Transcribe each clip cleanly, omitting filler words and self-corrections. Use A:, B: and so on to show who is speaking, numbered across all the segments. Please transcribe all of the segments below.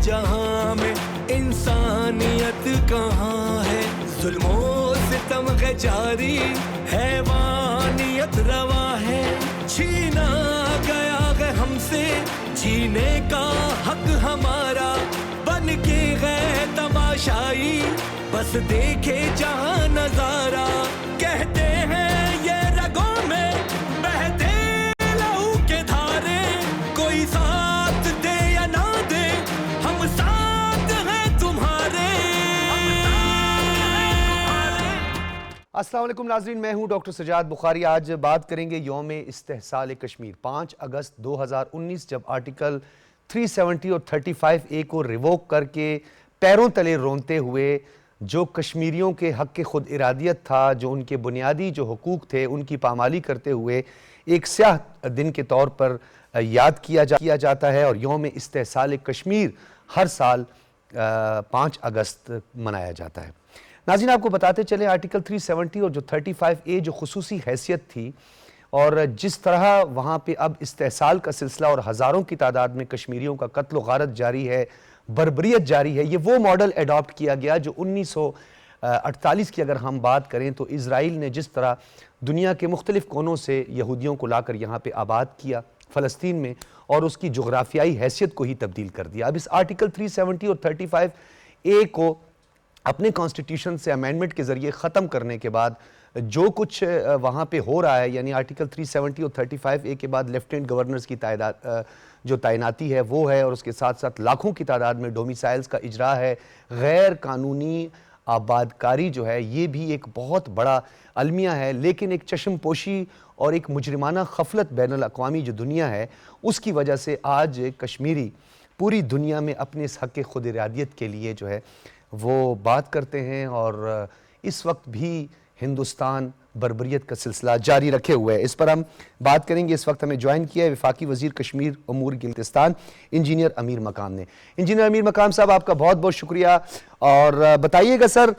A: جہاں میں انسانیت کہاں ہے؟ ظلم و ستم ہے جاری، حیوانیت روا ہے، چھینا گیا ہے ہم سے جینے کا حق ہمارا، بن کے گئے تماشائی بس دیکھے جہاں نظارہ، کہتے ہیں یہ رگوں میں بہتے لہو کے دھارے، کوئی ساتھ دے یا نہ دے ہم ساتھ ہیں تمہارے۔
B: السلام علیکم ناظرین، میں ہوں ڈاکٹر سجاد بخاری۔ آج بات کریں گے یوم استحصال کشمیر 5 اگست 2019، جب آرٹیکل 370 اور 35A کو ریووک کر کے پیروں تلے رونتے ہوئے جو کشمیریوں کے حق خود ارادیت تھا، جو ان کے بنیادی جو حقوق تھے ان کی پامالی کرتے ہوئے ایک سیاہ دن کے طور پر یاد کیا جاتا ہے، اور یوم استحصال کشمیر ہر سال 5 اگست منایا جاتا ہے۔ ناظرین، آپ کو بتاتے چلیں آرٹیکل 370 اور جو 35A جو خصوصی حیثیت تھی، اور جس طرح وہاں پہ اب استحصال کا سلسلہ اور ہزاروں کی تعداد میں کشمیریوں کا قتل و غارت جاری ہے، بربریت جاری ہے، یہ وہ ماڈل ایڈاپٹ کیا گیا جو 1948 کی اگر ہم بات کریں تو اسرائیل نے جس طرح دنیا کے مختلف کونوں سے یہودیوں کو لا کر یہاں پہ آباد کیا فلسطین میں، اور اس کی جغرافیائی حیثیت کو ہی تبدیل کر دیا۔ اب اس آرٹیکل 370 اور 35A کو اپنے کانسٹیٹیوشن سے امینڈمنٹ کے ذریعے ختم کرنے کے بعد جو کچھ وہاں پہ ہو رہا ہے، یعنی آرٹیکل 370 اور 35A کے بعد لیفٹیننٹ گورنرز کی جو تعیناتی ہے وہ ہے، اور اس کے ساتھ ساتھ لاکھوں کی تعداد میں ڈومیسائلز کا اجرا ہے، غیر قانونی آبادکاری جو ہے یہ بھی ایک بہت بڑا المیہ ہے، لیکن ایک چشم پوشی اور ایک مجرمانہ غفلت بین الاقوامی جو دنیا ہے اس کی وجہ سے آج کشمیری پوری دنیا میں اپنے اس حق خود ارادیت کے لیے جو ہے وہ بات کرتے ہیں، اور اس وقت بھی ہندوستان بربریت کا سلسلہ جاری رکھے ہوئے ہے۔ اس پر ہم بات کریں گے۔ اس وقت ہمیں جوائن کیا ہے وفاقی وزیر کشمیر امور گلتستان انجینئر امیر مقام نے۔ انجینئر امیر مقام صاحب، آپ کا بہت بہت شکریہ، اور بتائیے گا سر،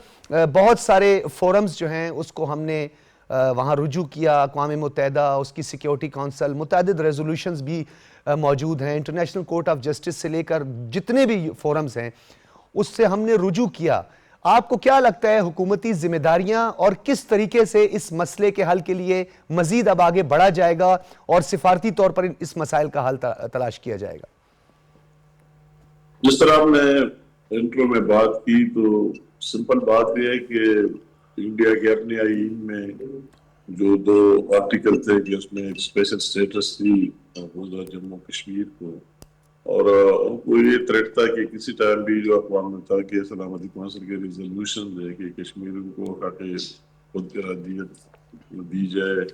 B: بہت سارے فورمز جو ہیں اس کو ہم نے وہاں رجوع کیا، اقوام متحدہ، اس کی سیکیورٹی کونسل، متعدد ریزولوشنز بھی موجود ہیں، انٹرنیشنل کورٹ آف جسٹس سے لے کر جتنے بھی فورمز ہیں اس سے ہم نے رجوع کیا۔ آپ کو کیا لگتا ہے حکومتی ذمہ داریاں اور کس طریقے سے اس مسئلے کے حل کے لیے مزید اب آگے بڑھا جائے گا اور سفارتی طور پر اس مسائل کا حل تلاش کیا جائے گا؟
C: جس طرح ہم نے انٹرو میں بات کی تو سمپل بات یہ ہے کہ انڈیا کے اپنے آئین میں جو 2 آرٹیکل تھے کہ اس میں ایک اسپیشل سٹیٹس تھی جموں کشمیر کو، اور ان کو یہ تھریٹ تھا کہ کسی ٹائم بھی جو اقوام متحدہ کے سلامتی کونسل کے ریزولوشن ہے کہ کشمیریوں کو حق خود ارادیت دی جائے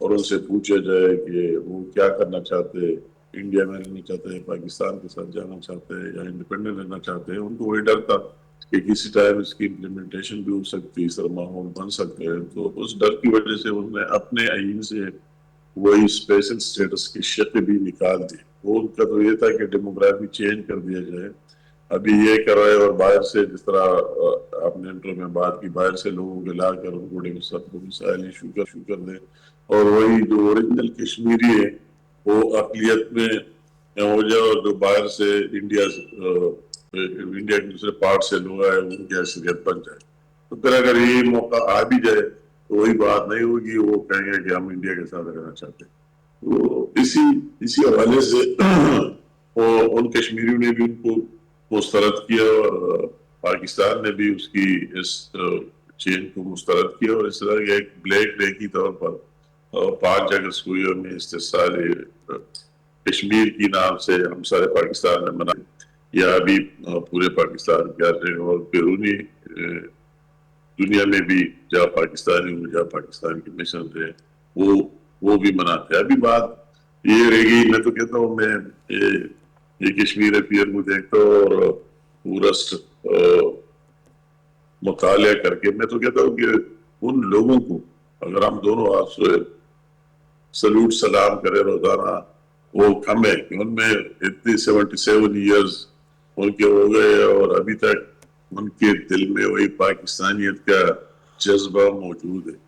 C: اور ان سے پوچھا جائے کہ وہ کیا کرنا چاہتے، انڈیا میں رہنا چاہتے ہیں، پاکستان کے ساتھ جانا چاہتے ہیں یا انڈیپینڈنٹ رہنا چاہتے ہیں۔ ان کو وہی ڈر تھا کہ کسی ٹائم اس کی امپلیمنٹیشن بھی ہو سکتی، ماحول بن سکتے ہیں، تو اس ڈر کی وجہ سے انہوں نے اپنے آئین سے وہی اسپیشل سٹیٹس کی شکل بھی نکال دی۔ وہ ان کا تو یہ تھا کہ ڈیموگرافی چینج کر دیا جائے، ابھی یہ کر رہے، اور باہر سے جس طرح آپ نے انٹرو میں بات کی، باہر سے لوگوں کو لا کر ان کو ڈومیسائل ایشو کر دیں، اور وہی جو اوریجنل کشمیری ہے وہ اقلیت میں ہو جائے، اور جو باہر سے انڈیا کے دوسرے پارٹ سے لوگ آئے ان کی حیثیت بن جائے۔ تو پھر اگر یہ موقع آ بھی جائے تو وہی بات نہیں ہوگی، وہ کہیں گے کہ ہم انڈیا کے ساتھ رہنا چاہتے ہیں۔ تو اسی حوالے سے ان کشمیریوں نے بھی ان کو مسترد کیا، اور پاکستان نے بھی اس کی اس چین کو مسترد کیا، اور اس طرح کے ایک بلیک ڈے کی طور پر 5 اگست کو یوم استحصال کشمیر کی نام سے ہم سارے پاکستان میں منائے، یا ابھی پورے پاکستان کر رہے ہیں، اور بیرونی دنیا میں بھی جہاں پاکستانی ہوں، جہاں پاکستان کے مشن رہے وہ بھی مناتے ہیں۔ ابھی بات یہ رہے گی، میں تو کہتا ہوں، میں یہ کشمیر افیئر کو دیکھتا ہوں اور پورا مطالعہ کر کے میں تو کہتا ہوں کہ ان لوگوں کو اگر ہم دونوں ہاتھ سے سلوٹ سلام کریں روزانہ، وہ کم ہے کہ ان میں اتنی 77 ایئرز ان کے ہو گئے، اور ابھی تک ان کے دل میں وہی پاکستانیت کا جذبہ موجود ہے۔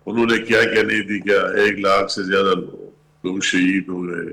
C: انہوں نے کیا نہیں دی، کیا 1 لاکھ سے زیادہ لوگ شہید ہو گئے،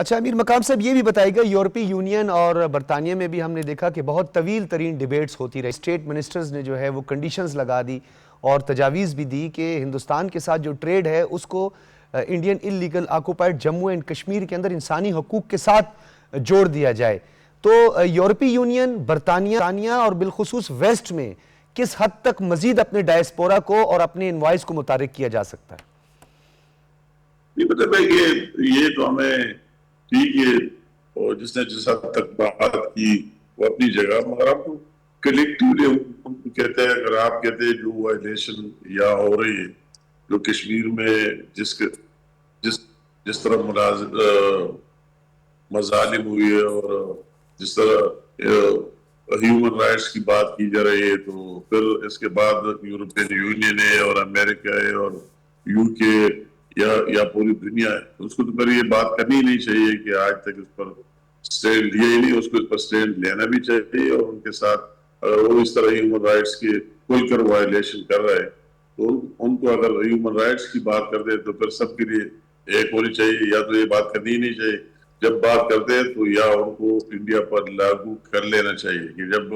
B: اچھا امیر مقام صاحب یہ بھی بتائے گا، یورپی یونین اور برطانیہ میں بھی ہم نے دیکھا کہ بہت طویل ترین ڈیبیٹس ہوتی رہی، اسٹیٹ منسٹرز نے جو ہے وہ کنڈیشنز لگا دی اور تجاویز بھی دی کہ ہندوستان کے ساتھ جو ٹریڈ ہے اس کو Indian illegal occupied Jammu and Kashmir کے اندر انسانی حقوق کے ساتھ جوڑ دیا جائے. تو یورپی یونین، برطانیہ اور بالخصوص ویسٹ میں کس حد تک مزید اپنے ڈائسپورا کو اور اپنے انوائس کو متحرک کیا جا سکتا ہے؟
C: نہیں مطلب ہے کہ یہ تو ہمیں ٹھیک ہے، اور جس نے جس حد تک بات کی وہ اپنی جگہ، مگر آپ کو کلیکٹیولی ہم کہتے ہیں، اگر آپ کہتے ہیں جو وائلیشن یا ہو رہی ہے جو کشمیر میں جس طرح مظالم ہوئی ہے اور جس طرح ہیومن رائٹس کی بات کی جا رہی ہے، تو پھر اس کے بعد یورپین یونین ہے اور امریکہ ہے اور یو کے یا پوری دنیا ہے، اس کو تو پھر یہ بات کرنی ہی نہیں چاہیے کہ آج تک اس پر سٹینڈ لیا ہی نہیں، اس کو اس پر سٹینڈ لینا بھی چاہیے، اور ان کے ساتھ اگر وہ اس طرح ہیومن رائٹس کی کھل کر وائلیشن کر رہے ہیں تو ان کو اگر ہیومن رائٹس کی بات کر دے تو پھر سب کے لیے ایک ہونی چاہیے، یا تو یہ بات کرنی ہی نہیں چاہیے، جب بات کرتے ہیں تو یا ان کو انڈیا پر لاگو کر لینا چاہیے کہ جب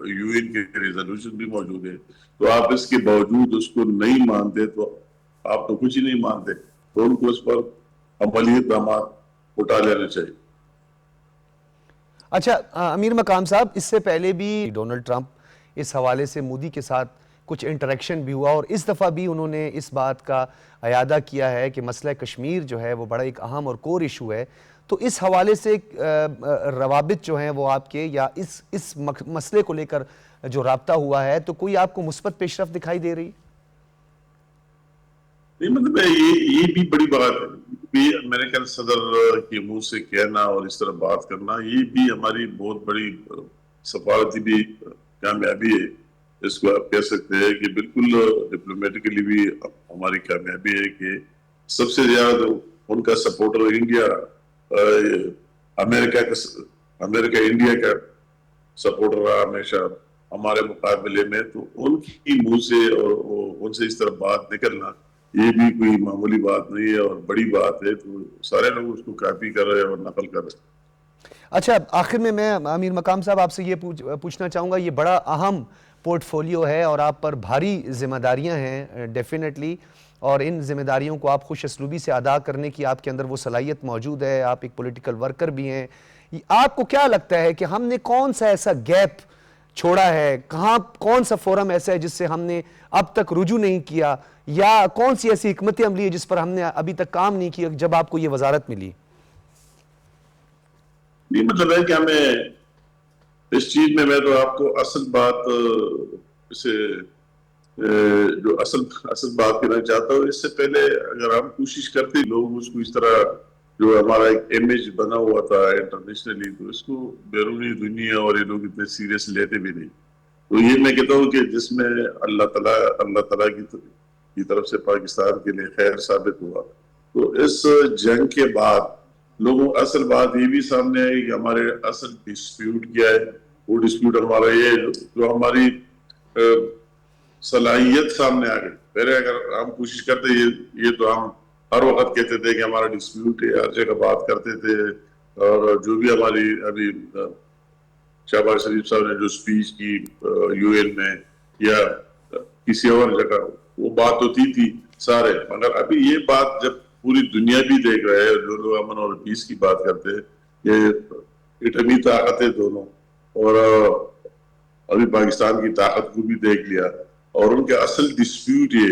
C: یو این کے ریزولوشن بھی موجود ہے تو آپ اس کے باوجود اس کو نہیں مانتے تو آپ تو کچھ ہی نہیں مانتے، تو ان کو اس پر عملی اقدامات اٹھا لینا چاہیے.
B: اچھا امیر مقام صاحب، اس سے پہلے بھی ڈونلڈ ٹرمپ اس حوالے سے مودی کے ساتھ کچھ انٹریکشن بھی ہوا، اور اس دفعہ بھی انہوں نے اس بات کا اعادہ کیا ہے کہ مسئلہ کشمیر جو ہے وہ بڑا ایک اہم اور کور ایشو ہے. تو اس حوالے سے روابط جو ہیں وہ آپ کے یا اس مسئلے کو لے کر جو رابطہ ہوا ہے، تو کوئی آپ کو مثبت پیش رفت دکھائی دے رہی؟
C: نہیں مطلب یہ بھی بڑی بات ہے، امریکن صدر کے منہ سے کہنا اور اس طرح بات کرنا، یہ بھی ہماری بہت بڑی سفارتی بھی کامیابی ہے. اس کو آپ کہہ سکتے ہیں کہ بالکل ڈپلومیٹکلی بھی ہماری کامیابی ہے کہ سب سے زیادہ ان کا سپورٹر انڈیا، امریکہ انڈیا کا سپورٹر رہا ہمیشہ ہمارے مقابلے میں، تو ان کی منہ سے اور ان سے اس طرح بات نکلنا یہ بھی کوئی معمولی بات نہیں ہے اور بڑی بات ہے، تو سارے لوگ اس کو کاپی کر رہے ہیں اور نقل کر رہے ہیں.
B: اچھا آخر میں امیر مقام صاحب آپ سے یہ پوچھنا چاہوں گا، یہ بڑا اہم پورٹ فولیو ہے اور آپ پر بھاری ذمہ داریاں ہیں ڈیفینیٹلی، اور ان ذمہ داریوں کو آپ خوش اسلوبی سے ادا کرنے کی آپ کے اندر وہ صلاحیت موجود ہے، آپ ایک پولیٹیکل ورکر بھی ہیں. آپ کو کیا لگتا ہے کہ ہم نے کون سا ایسا گیپ چھوڑا ہے، کون سا فورم ایسا ہے جس سے ہم نے اب تک رجوع نہیں کیا، یا کون سی ایسی حکمت عملی ہے جس پر ہم نے ابھی تک کام نہیں کیا جب آپ کو یہ وزارت ملی؟
C: یہ مطلب ہے کہ ہمیں اس چیز میں تو آپ کو اصل بات اسے جو اصل بات کہنا چاہتا ہوں، اس سے پہلے اگر ہم کوشش کرتے لوگ اس کو اس طرح جو ہمارا ایک امیج بنا ہوا تھا انٹرنیشنلی، تو اس کو بیرونی دنیا اور یہ لوگ اتنے سیریس لیتے بھی نہیں. تو یہ میں کہتا ہوں کہ جس میں اللہ تعالیٰ کی طرف سے پاکستان کے لیے خیر ثابت ہوا، تو اس جنگ کے بعد لوگوں اصل بات یہ بھی سامنے آئی کہ ہمارے اصل ڈسپیوٹ کیا ہے. وہ ڈسپیوٹ ہمارا یہ جو ہماری صلاحیت سامنے آ گئی. پہلے اگر ہم کوشش کرتے یہ تو ہم ہر وقت کہتے تھے کہ ہمارا ڈسپیوٹ ہے، ہر جگہ بات کرتے تھے، اور جو بھی ہماری ابھی شہباز شریف صاحب نے جو سپیچ کی یو این میں یا کسی اور جگہ، وہ بات ہوتی تھی سارے. مگر ابھی یہ بات جب پوری دنیا بھی دیکھ رہے ہیں، جو لوگ امن اور پیس کی بات کرتے ہیں، یہ ایٹمی طاقت ہے دونوں، اور ابھی پاکستان کی طاقت کو بھی دیکھ لیا، اور ان کے اصل ڈسپیوٹ یہ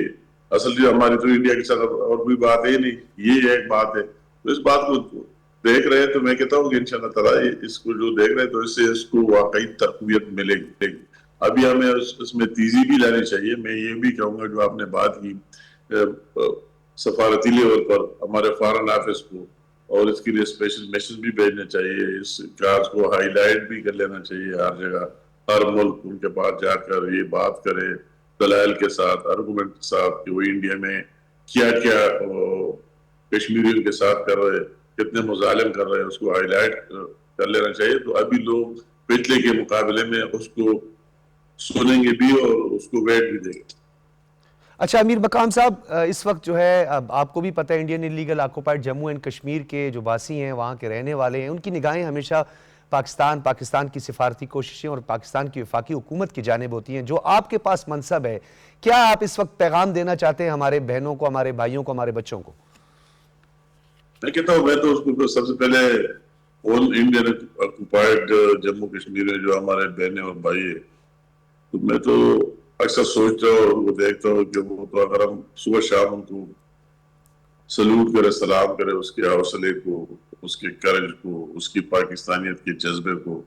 C: اصل جو ہماری تو انڈیا کے ساتھ اور کوئی بات ہے نہیں، یہ ایک بات ہے. تو اس بات کو دیکھ رہے ہیں تو میں کہتا ہوں کہ انشاءاللہ تعالیٰ اس کو جو دیکھ رہے ہیں تو اس سے اس کو واقعی تقویت ملے گی. ابھی ہمیں اس میں تیزی بھی لانی چاہیے. میں یہ بھی کہوں گا جو آپ نے بات کی سفارتی لیول پر ہمارے فارن آفس کو، اور اس کے لیے اسپیشل میسج بھی بھیجنے چاہیے، اس کاز کو ہائی لائٹ بھی کر لینا چاہیے ہر جگہ، ہر ملک ان کے پاس جا کر یہ بات کرے دلائل کے ساتھ، آرگومنٹ کے ساتھ کہ وہ انڈیا میں کیا کیا کشمیریوں کے ساتھ کر رہے، کتنے مظالم کر رہے ہیں، اس کو ہائی لائٹ کر لینا چاہیے. تو ابھی لوگ پچھلے کے مقابلے میں اس کو سنیں گے بھی اور اس کو ویٹ بھی دیں گے.
B: اچھا امیر مقام صاحب، اس وقت جو ہے اب آپ کو بھی پتہ ہے Indian illegal occupied Jammu and Kashmir کے جو باسی ہیں، وہاں کے رہنے والے ہیں، ان کی نگاہیں ہمیشہ پاکستان کی سفارتی کوششیں اور پاکستان کی وفاقی حکومت کی جانب ہوتی ہیں. جو آپ کے پاس منصب ہے، کیا آپ اس وقت پیغام دینا چاہتے ہیں ہمارے بہنوں کو، ہمارے بھائیوں کو، ہمارے بچوں کو؟
C: میں کہتا ہوں، میں تو اس کو سب سے پہلے آل انڈین آکوپائڈ جموں کشمیر میں جو ہمارے بہنیں اور بھائی ہیں، تو میں تو اکثر سوچتا ہوں اور ان کو دیکھتا ہوں کہ وہ تو اگر ہم صبح شام ان کو سلوٹ کرے، سلام کرے، اس کے حوصلے کو، اس کے کرج کو، اس کی پاکستانیت کے جذبے کو،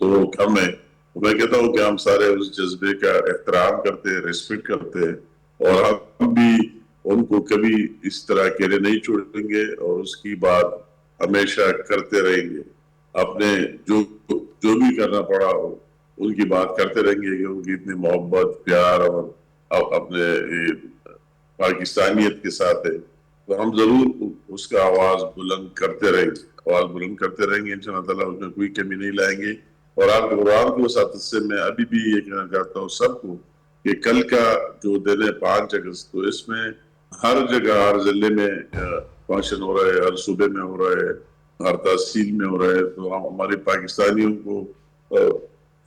C: تو وہ کم ہے. میں کہتا ہوں کہ ہم سارے اس جذبے کا احترام کرتے، ریسپیکٹ کرتے، اور ہم بھی ان کو کبھی اس طرح اکیلے نہیں چھوڑیں گے اور اس کی بات ہمیشہ کرتے رہیں گے. اپنے جو بھی کرنا پڑا ہو ان کی بات کرتے رہیں گے کہ ان کی اتنی محبت، پیار اور اپنے پاکستانیت کے ساتھ ہے، تو ہم ضرور اس کا آواز بلند کرتے رہیں گے. انشاءاللہ تعالیٰ اس میں کوئی کمی نہیں لائیں گے. اور آپ کے قرآن کی وساطت سے میں ابھی بھی یہ کہنا چاہتا ہوں سب کو کہ کل کا جو دن ہے 5 اگست، تو اس میں ہر جگہ، ہر ضلع میں فنکشن ہو رہا ہے، ہر صوبے میں ہو رہا ہے، ہر تحصیل میں ہو رہا ہے. تو ہمارے پاکستانیوں کو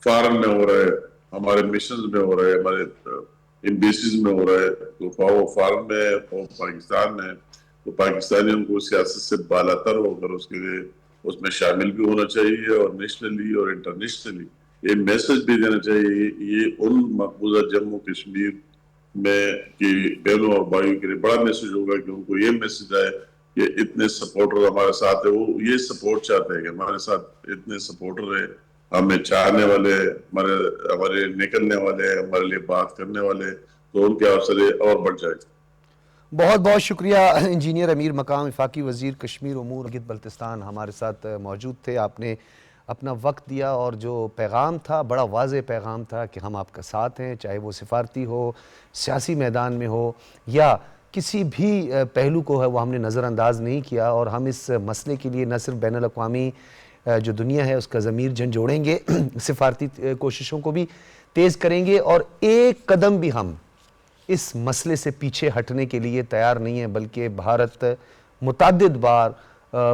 C: فارن میں ہو رہا ہے، ہمارے مشنز میں ہو رہا ہے، ہمارے ایمبیسیز میں ہو رہا ہے. تو وہ فارن میں اور پاکستان میں، تو پاکستانیوں کو سیاست سے بالاتر ہو کر اس کے لیے اس میں شامل بھی ہونا چاہیے، اور نیشنلی اور انٹرنیشنلی یہ میسج بھی دینا چاہیے. یہ ان مقبوضہ جموں کشمیر میں کی بہنوں اور بھائیوں کے لیے بڑا میسج ہوگا کہ ان کو یہ میسج آئے کہ اتنے سپورٹر ہمارے ساتھ ہیں. وہ یہ سپورٹ چاہتے ہیں کہ ہمارے ساتھ اتنے سپورٹر ہیں، ہمیں چاہنے والے، ہمارے نکلنے والے، ہمارے لیے بات کرنے والے، تو ان کے حوصلے اور بڑھ جائے.
B: بہت بہت شکریہ انجینئر امیر مقام، وفاقی وزیر کشمیر امور گلگت بلتستان، ہمارے ساتھ موجود تھے. آپ نے اپنا وقت دیا اور جو پیغام تھا بڑا واضح پیغام تھا کہ ہم آپ کا ساتھ ہیں، چاہے وہ سفارتی ہو، سیاسی میدان میں ہو، یا کسی بھی پہلو کو ہے وہ ہم نے نظر انداز نہیں کیا. اور ہم اس مسئلے کے لیے نہ صرف بین الاقوامی جو دنیا ہے اس کا ضمیر جھنجھوڑیں گے، سفارتی کوششوں کو بھی تیز کریں گے، اور ایک قدم بھی ہم اس مسئلے سے پیچھے ہٹنے کے لیے تیار نہیں ہے. بلکہ بھارت متعدد بار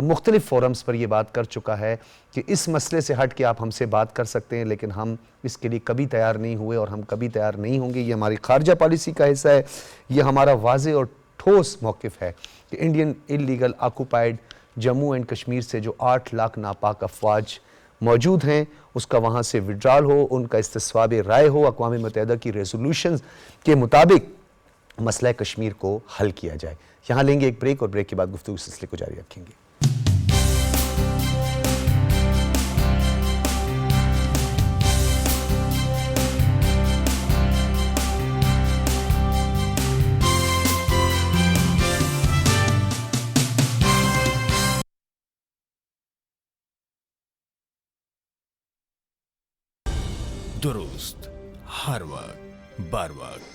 B: مختلف فورمز پر یہ بات کر چکا ہے کہ اس مسئلے سے ہٹ کے آپ ہم سے بات کر سکتے ہیں، لیکن ہم اس کے لیے کبھی تیار نہیں ہوئے اور ہم کبھی تیار نہیں ہوں گے. یہ ہماری خارجہ پالیسی کا حصہ ہے، یہ ہمارا واضح اور ٹھوس موقف ہے کہ Indian illegal occupied Jammu and Kashmir سے جو 8 لاکھ ناپاک افواج موجود ہیں اس کا وہاں سے وڈرال ہو، ان کا استصواب رائے ہو، اقوام متحدہ کی ریزولوشنز کے مطابق مسئلہ کشمیر کو حل کیا جائے. یہاں لیں گے ایک بریک، اور بریک کے بعد گفتگو سلسلے کو جاری رکھیں گے.
A: درست، ہر وقت، بار وقت.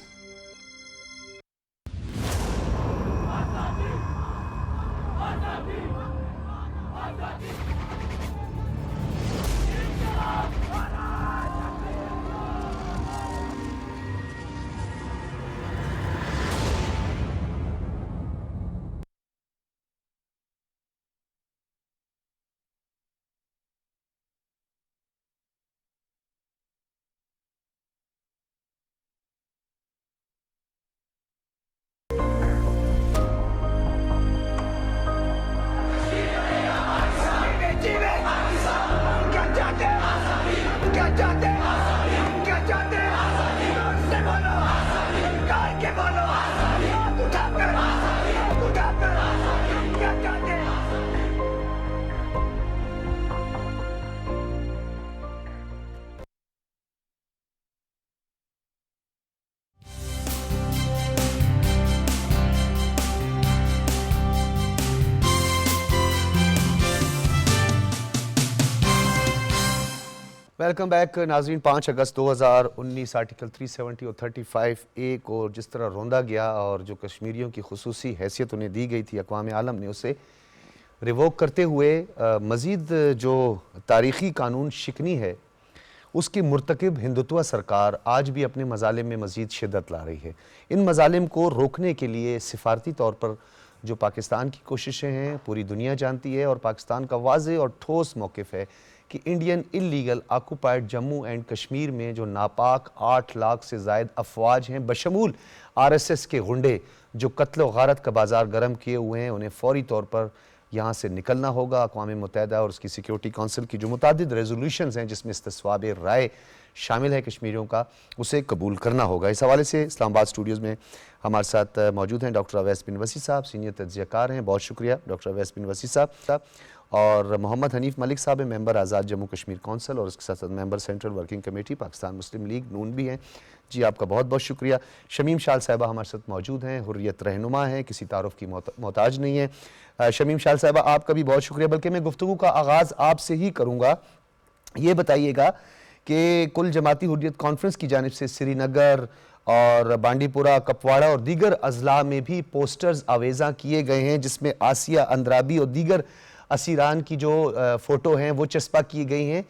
B: ویلکم بیک ناظرین. 5 اگست 2019 آرٹیکل 370 اور 35A کو جس طرح روندا گیا اور جو کشمیریوں کی خصوصی حیثیت انہیں دی گئی تھی، اقوام عالم نے اسے ریووک کرتے ہوئے مزید جو تاریخی قانون شکنی ہے اس کی مرتکب ہندوتوا سرکار آج بھی اپنے مظالم میں مزید شدت لا رہی ہے۔ ان مظالم کو روکنے کے لیے سفارتی طور پر جو پاکستان کی کوششیں ہیں پوری دنیا جانتی ہے، اور پاکستان کا واضح اور ٹھوس موقف ہے کہ Indian illegal occupied Jammu and Kashmir میں جو ناپاک 8 لاکھ سے زائد افواج ہیں بشمول RSS کے غنڈے جو قتل و غارت کا بازار گرم کیے ہوئے ہیں، انہیں فوری طور پر یہاں سے نکلنا ہوگا۔ اقوام متحدہ اور اس کی سیکیورٹی کونسل کی جو متعدد ریزولوشنز ہیں جس میں استصواب رائے شامل ہے کشمیریوں کا، اسے قبول کرنا ہوگا۔ اس حوالے سے اسلام آباد اسٹوڈیوز میں ہمارے ساتھ موجود ہیں ڈاکٹر اویس بن وسی صاحب، سینئر تجزیہ کار ہیں، بہت شکریہ ڈاکٹر اویس بن وسی صاحب، اور محمد حنیف ملک صاحب ہیں، ممبر آزاد جموں کشمیر کونسل اور اس کے ساتھ ممبر سینٹرل ورکنگ کمیٹی پاکستان مسلم لیگ نون بھی ہیں۔ جی آپ کا بہت بہت شکریہ۔ شمیم شال صاحبہ ہمارے ساتھ موجود ہیں، حریت رہنما ہیں، کسی تعارف کی محتاج نہیں ہیں۔ شمیم شال صاحبہ آپ کا بھی بہت شکریہ، بلکہ میں گفتگو کا آغاز آپ سے ہی کروں گا۔ یہ بتائیے گا کہ کل جماعتی حریت کانفرنس کی جانب سے سری نگر اور بانڈی پورہ، کپواڑہ اور دیگر اضلاع میں بھی پوسٹرز آویزاں کیے گئے ہیں جس میں آسیہ اندرابی اور دیگر اسیران کی جو فوٹو ہیں وہ چسپاں کی گئی ہیں۔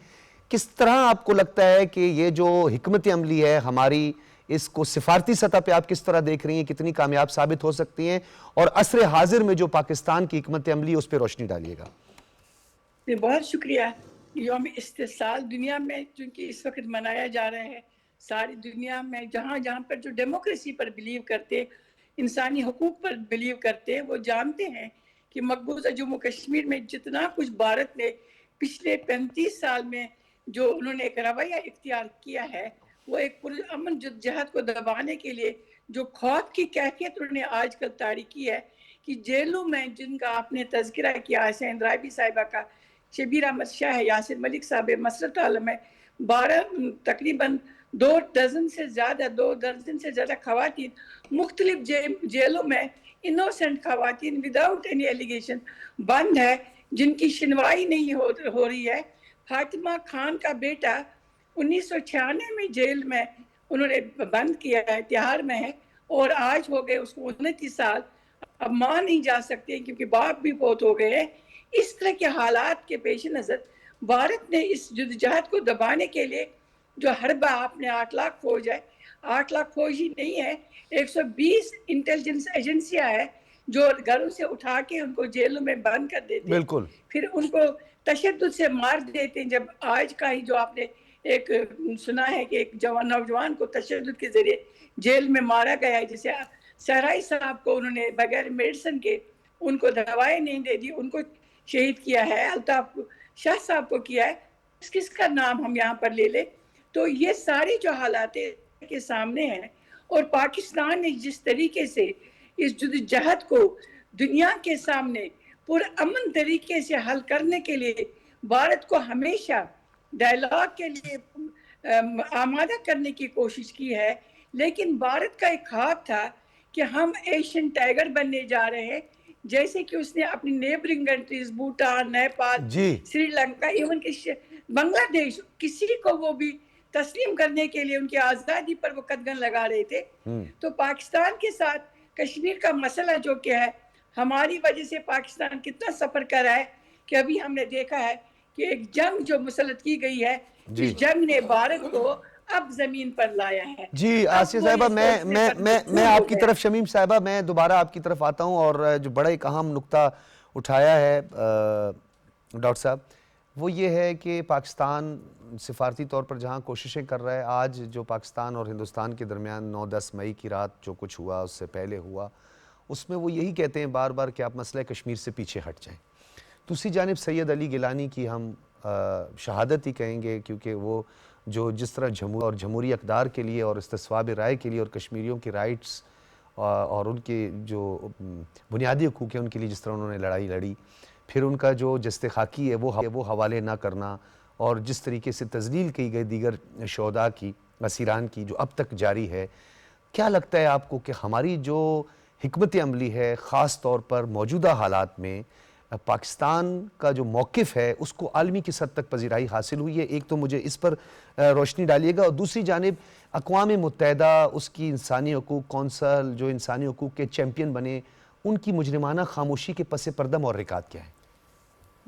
B: کس طرح آپ کو لگتا ہے کہ یہ جو حکمت عملی ہے ہماری، اس کو سفارتی سطح پہ آپ کس طرح دیکھ رہی ہیں، کتنی کامیاب ثابت ہو سکتی ہیں، اور عصر حاضر میں جو پاکستان کی حکمت عملی اس پہ روشنی ڈالیے گا؟
D: بہت شکریہ۔ یوم استحصال دنیا میں چونکہ اس وقت منایا جا رہا ہے، ساری دنیا میں جہاں جہاں پر جو ڈیموکریسی پر بلیو کرتے، انسانی حقوق پر بلیو کرتے، وہ جانتے ہیں کہ مقبوضہ جموں کشمیر میں جتنا کچھ بھارت نے پچھلے 35 سال میں جو انہوں نے ایک رویہ اختیار کیا ہے، وہ ایک پرامن جدوجہد کو دبانے کے لیے جو خوف کی کیفیت انہوں نے آج کل طاری کی ہے کہ جیلوں میں جن کا آپ نے تذکرہ کیا، آسیہ اندرابی صاحبہ کا، شبیر احمد شاہ ہے، یاسر ملک صاحب ہے، مسرت عالم ہے، 12 تقریباً 2 درجن سے زیادہ خواتین مختلف جیلوں میں انوسنٹ خواتین وداؤٹ اینی ایلیگیشن بند ہے، جن کی سنوائی نہیں ہو رہی ہے۔ فاطمہ خان کا بیٹا 1996 میں جیل میں انہوں نے بند کیا ہے، تہاڑ میں ہے، اور آج ہو گئے اس کو 29 سال۔ اب ماں نہیں جا سکتے کیونکہ باپ بھی بہت ہو گئے ہیں۔ اس طرح کے حالات کے پیش نظر بھارت نے اس جدوجہد کو دبانے کے لیے جو حربہ آپ نے 8 لاکھ فوج ہے، 8 لاکھ فوج ہی نہیں ہے، 120 انٹیلیجنس ایجنسیاں ہیں جو گھروں سے اٹھا کے ان کو جیلوں میں بند کر دیتے ہیں،
B: بالکل،
D: پھر ان کو تشدد سے مار دیتے ہیں۔ جب آج کا ہی جو آپ نے ایک سنا ہے کہ ایک نوجوان کو تشدد کے ذریعے جیل میں مارا گیا ہے، جسے سہرائی صاحب کو انہوں نے بغیر میڈیسن کے ان کو دوائیں نہیں دے دی، ان کو شہید کیا ہے، الطاف شاہ صاحب کو کیا ہے، کس کا نام ہم یہاں پر لے لیں۔ تو یہ ساری جو حالات کے سامنے ہیں، اور پاکستان نے جس طریقے سے اس جدوجہد کو دنیا کے سامنے پرامن طریقے سے حل کرنے کے لیے بھارت کو ہمیشہ ڈائیلاگ کے لیے آمادہ کرنے کی کوشش کی ہے، لیکن بھارت کا ایک خواب تھا کہ ہم ایشین ٹائیگر بننے جا رہے ہیں، جیسے کہ اس نے اپنی neighbouring countries Bhutan, Nepal, Sri Lanka, even کہ بنگلہ دیش، کسی کو وہ بھی تسلیم کرنے کے لیے ان کی آزادی پر وہ قدغن لگا رہے تھے۔ تو پاکستان کے ساتھ کشمیر کا مسئلہ جو کیا ہے، ہماری وجہ سے پاکستان کتنا سفر کر رہا ہے کہ ابھی ہم نے دیکھا ہے کہ ایک جنگ جو مسلط کی گئی ہے، اس جنگ نے بھارت کو اب زمین پر لایا ہے۔
B: جی آسیہ صاحبہ، میں آپ کی طرف، شمیم صاحبہ میں دوبارہ آپ کی طرف آتا ہوں، اور جو بڑا ایک اہم نقطہ اٹھایا ہے ڈاکٹر صاحب، وہ یہ ہے کہ پاکستان سفارتی طور پر جہاں کوششیں کر رہا ہے، آج جو پاکستان اور ہندوستان کے درمیان 9-10 مئی کی رات جو کچھ ہوا، اس سے پہلے ہوا، اس میں وہ یہی کہتے ہیں بار بار کہ آپ مسئلہ کشمیر سے پیچھے ہٹ جائیں۔ دوسری جانب سید علی گیلانی کی ہم شہادت ہی کہیں گے، کیونکہ وہ جو جس طرح اور جمہوری اقدار کے لیے اور استصواب رائے کے لیے اور کشمیریوں کی رائٹس اور ان کے جو بنیادی حقوق ہیں ان کے لیے جس طرح انہوں نے لڑائی لڑی، پھر ان کا جو جست خاکی ہے وہ حوالے نہ کرنا، اور جس طریقے سے تذلیل کی گئی دیگر شہداء کی، اسیران کی، جو اب تک جاری ہے، کیا لگتا ہے آپ کو کہ ہماری جو حکمت عملی ہے خاص طور پر موجودہ حالات میں پاکستان کا جو موقف ہے اس کو عالمی کس حد تک پذیرائی حاصل ہوئی ہے؟ ایک تو مجھے اس پر روشنی ڈالیے گا، اور دوسری جانب اقوام متحدہ، اس کی انسانی حقوق کونسل جو انسانی حقوق کے چیمپئن بنے، ان کی مجرمانہ خاموشی کے پس پردہ محرکات کیا ہیں؟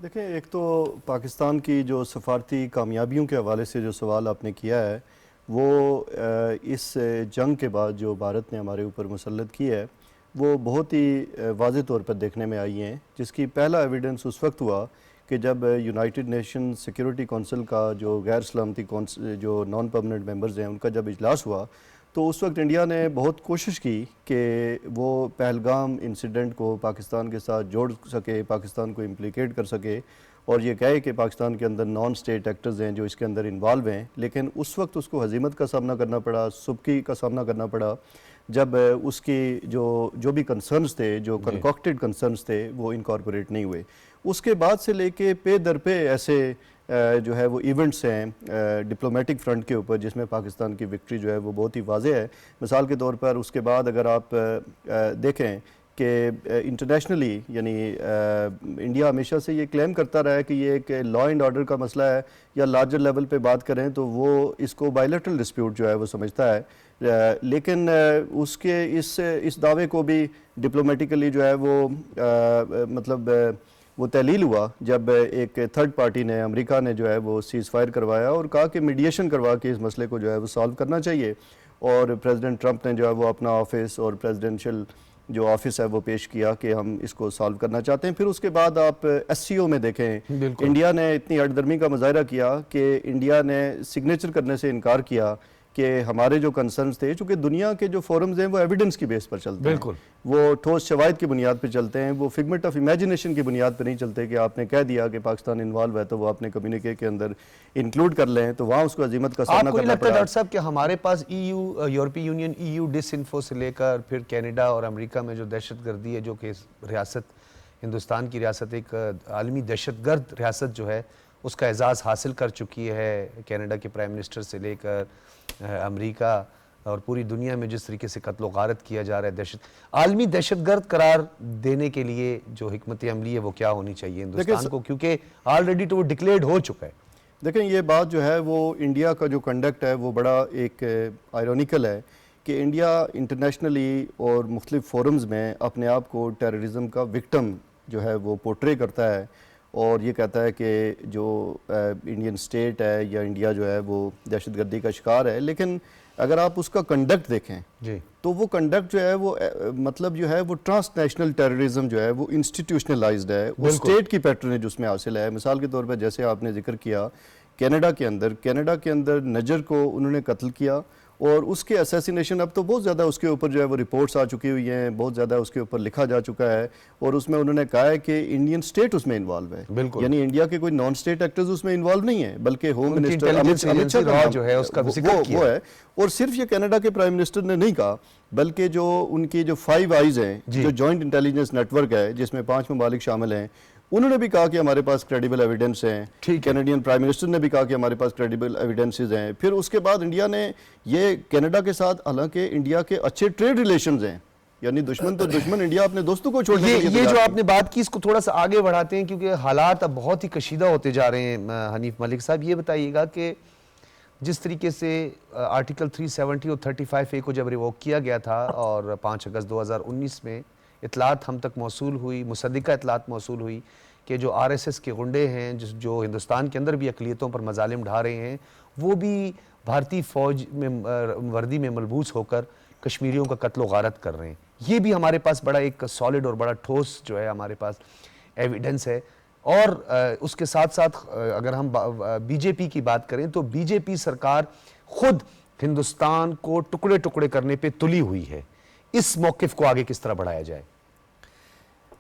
E: دیکھیں، ایک تو پاکستان کی جو سفارتی کامیابیوں کے حوالے سے جو سوال آپ نے کیا ہے وہ اس جنگ کے بعد جو بھارت نے ہمارے اوپر مسلط کی ہے وہ بہت ہی واضح طور پر دیکھنے میں آئی ہیں، جس کی پہلا ایویڈنس اس وقت ہوا کہ جب یونائٹڈ نیشن سیکیورٹی کونسل کا جو غیر سلامتی جو نان پرمننٹ ممبرز ہیں ان کا جب اجلاس ہوا تو اس وقت انڈیا نے بہت کوشش کی کہ وہ پہلگام انسیڈنٹ کو پاکستان کے ساتھ جوڑ سکے، پاکستان کو امپلیکیٹ کر سکے اور یہ کہے کہ پاکستان کے اندر نان سٹیٹ ایکٹرز ہیں جو اس کے اندر انوالو ہیں، لیکن اس وقت اس کو ہزیمت کا سامنا کرنا پڑا، سبکی کا سامنا کرنا پڑا جب اس کی جو بھی کنسرنز تھے، جو کنکاکٹڈ کنسرنز تھے وہ انکارپوریٹ نہیں ہوئے۔ اس کے بعد سے لے کے پے در پے ایسے جو ہے وہ ایونٹس ہیں ڈپلومیٹک فرنٹ کے اوپر جس میں پاکستان کی وکٹری جو ہے وہ بہت ہی واضح ہے۔ مثال کے طور پر اس کے بعد اگر آپ دیکھیں کہ انٹرنیشنلی یعنی انڈیا ہمیشہ سے یہ کلیم کرتا رہا ہے کہ یہ ایک لا اینڈ آرڈر کا مسئلہ ہے، یا لارجر لیول پہ بات کریں تو وہ اس کو بائیلیٹرل ڈسپیوٹ جو ہے وہ سمجھتا ہے، لیکن اس کے اس دعوے کو بھی ڈپلومیٹیکلی جو ہے وہ مطلب وہ تحلیل ہوا جب ایک تھرڈ پارٹی نے، امریکہ نے جو ہے وہ سیز فائر کروایا اور کہا کہ میڈیشن کروا کے اس مسئلے کو جو ہے وہ سالو کرنا چاہیے، اور پریزیڈنٹ ٹرمپ نے جو ہے وہ اپنا آفس اور پریزیڈنشل جو آفس ہے وہ پیش کیا کہ ہم اس کو سالو کرنا چاہتے ہیں۔ پھر اس کے بعد آپ ایس سی او میں دیکھیں، انڈیا نے اتنی ہٹ درمی کا مظاہرہ کیا کہ انڈیا نے سگنیچر کرنے سے انکار کیا کہ ہمارے جو کنسرنز تھے، چونکہ دنیا کے جو فورمز ہیں وہ ایویڈنس کی بیس پر چلتے ہیں، وہ ٹھوس شواہد کی بنیاد پہ چلتے ہیں، وہ فگمنٹ آف امیجنیشن کی بنیاد پہ نہیں چلتے کہ آپ نے کہہ دیا کہ پاکستان انوالو ہے تو وہ اپنے کمیونیکے کے اندر انکلوڈ کر لیں، تو وہاں اس کو عظیمت کا سامنا کرنا پڑا۔
B: آپ کو نہیں لگتا ڈاکٹر صاحب کہ ہمارے پاس یورپی یونین ڈس انفو سے لے کر پھر کینیڈا اور امریکہ میں جو دہشت گردی ہے، جو کہ ریاست ہندوستان کی ریاست ایک عالمی دہشت گرد ریاست جو ہے اس کا اعزاز حاصل کر چکی ہے، کینیڈا کے پرائم منسٹر سے لے کر امریکہ اور پوری دنیا میں جس طریقے سے قتل و غارت کیا جا رہا ہے، عالمی دہشت گرد قرار دینے کے لیے جو حکمت عملی ہے وہ کیا ہونی چاہیے ہندوستان کو، کیونکہ آلریڈی تو وہ ڈکلیئرڈ ہو چکا ہے؟
E: دیکھیں، یہ بات جو ہے وہ انڈیا کا جو کنڈکٹ ہے وہ بڑا ایک آئرونیکل ہے کہ انڈیا انٹرنیشنلی اور مختلف فورمز میں اپنے آپ کو ٹیررزم کا وکٹم جو ہے وہ پورٹرے کرتا ہے اور یہ کہتا ہے کہ جو انڈین سٹیٹ ہے یا انڈیا جو ہے وہ دہشت گردی کا شکار ہے، لیکن اگر آپ اس کا کنڈکٹ دیکھیں تو وہ کنڈکٹ جو ہے وہ مطلب جو ہے وہ ٹرانس نیشنل ٹیررزم جو ہے وہ انسٹیٹیوشنلائزڈ ہے، وہ اسٹیٹ کی پیٹرنیج اس میں حاصل ہے۔ مثال کے طور پر جیسے آپ نے ذکر کیا کینیڈا کے اندر نجر کو انہوں نے قتل کیا، اور اس کے اسیسینیشن اب تو بہت زیادہ اس کے اوپر جو ہے وہ رپورٹس آ چکی ہوئی ہیں، بہت زیادہ اس کے اوپر لکھا جا چکا ہے، اور اس میں انہوں نے کہا ہے کہ انڈین سٹیٹ اس میں انوالو ہے، یعنی انڈیا کے کوئی نان سٹیٹ ایکٹرز اس میں انوالو نہیں ہیں، بلکہ ہوم منسٹر امت شاہ جو ہے اس کا وہ ہے۔ اور صرف یہ کینیڈا کے پرائم منسٹر نے نہیں کہا، بلکہ جو ان کی جو 5 آئیز ہیں، جو جوائنٹ انٹیلیجنس نیٹ ورک ہے جس میں 5 ممالک شامل ہیں، انہوں نے بھی کہا کہ ہمارے پاس کریڈیبل ایویڈنس ہیں، کینیڈین پرائم منسٹر نے بھی کہا کہ ہمارے پاس کریڈیبل ایویڈنسز ہیں۔ پھر اس کے بعد انڈیا نے یہ کینیڈا کے ساتھ، حالانکہ انڈیا کے اچھے ٹریڈ ریلیشنز ہیں، یعنی دشمن تو دشمن، انڈیا اپنے دوستوں کو چھوڑنے کے لیے،
B: یہ جو آپ نے بات کی اس کو تھوڑا سا آگے بڑھاتے ہیں کیونکہ حالات اب بہت ہی کشیدہ ہوتے جا رہے ہیں۔ حنیف ملک صاحب یہ بتائیے گا کہ جس طریقے سے آرٹیکل 370 اور 35A کو جب ریووک کیا گیا تھا اور 5 اگست 2019 میں اطلاعات ہم تک موصول ہوئی، مصدقہ اطلاعات موصول ہوئی کہ جو RSS کے غنڈے ہیں جو ہندوستان کے اندر بھی اقلیتوں پر مظالم ڈھا رہے ہیں، وہ بھی بھارتی فوج میں وردی میں ملبوس ہو کر کشمیریوں کا قتل و غارت کر رہے ہیں۔ یہ بھی ہمارے پاس بڑا ایک سالڈ اور بڑا ٹھوس جو ہے ہمارے پاس ایویڈنس ہے۔ اور اس کے ساتھ ساتھ اگر ہم بی جے پی کی بات کریں تو بی جے پی سرکار خود ہندوستان کو ٹکڑے ٹکڑے کرنے پہ تلی ہوئی ہے، اس موقف کو آگے کس طرح بڑھایا جائے؟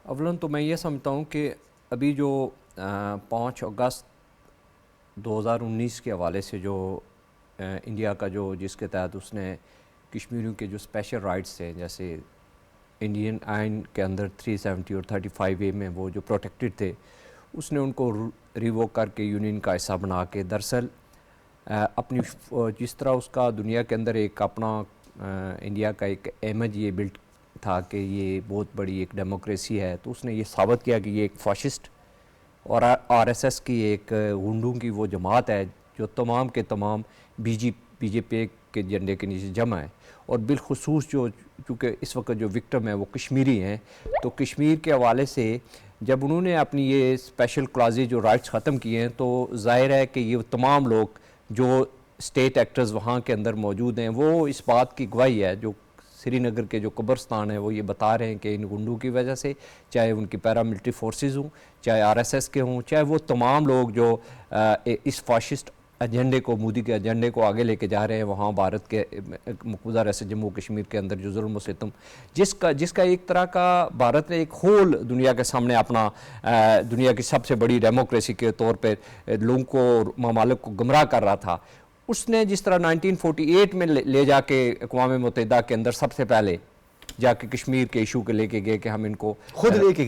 F: اولاً تو میں یہ سمجھتا ہوں کہ ابھی جو 5 اگست 2019 کے حوالے سے جو انڈیا کا جو جس کے تحت اس نے کشمیریوں کے جو اسپیشل رائٹس تھے، جیسے انڈین آئین کے اندر 370 اور 35A میں وہ جو پروٹیکٹڈ تھے، اس نے ان کو ریووک کر کے یونین کا حصہ بنا کے دراصل اپنی جس طرح اس کا دنیا کے اندر ایک اپنا انڈیا کا ایک امیج یہ بلڈ تھا کہ یہ بہت بڑی ایک ڈیموکریسی ہے، تو اس نے یہ ثابت کیا کہ یہ ایک فاشسٹ اور RSS کی ایک غنڈوں کی وہ جماعت ہے جو تمام کے تمام بی جے پی کے جھنڈے کے نیچے جمع ہے، اور بالخصوص چونکہ اس وقت جو وکٹم ہے وہ کشمیری ہیں، تو کشمیر کے حوالے سے جب انہوں نے اپنی یہ اسپیشل کلازیں جو رائٹس ختم کیے ہیں تو ظاہر ہے کہ یہ تمام لوگ جو اسٹیٹ ایکٹرز وہاں کے اندر موجود ہیں وہ اس بات کی گواہی ہے، جو سری نگر کے جو قبرستان ہیں وہ یہ بتا رہے ہیں کہ ان گنڈوں کی وجہ سے، چاہے ان کی پیراملٹری فورسز ہوں، چاہے RSS کے ہوں، چاہے وہ تمام لوگ جو اس فاشسٹ ایجنڈے کو، مودی کے ایجنڈے کو آگے لے کے جا رہے ہیں وہاں بھارت کے مقبوضہ ریاست جموں کشمیر کے اندر جو ظلم و ستم، جس کا ایک طرح کا بھارت نے ایک ہول دنیا کے سامنے اپنا دنیا کی سب سے بڑی ڈیموکریسی کے طور پہ لوگوں کو، ممالک کو گمراہ کر رہا تھا، اس نے جس طرح 1948 میں لے جا کے اقوام متحدہ کے اندر سب سے پہلے جا کے کشمیر کے ایشو کے لے کے گئے کہ ہم ان کو
B: خود لے کے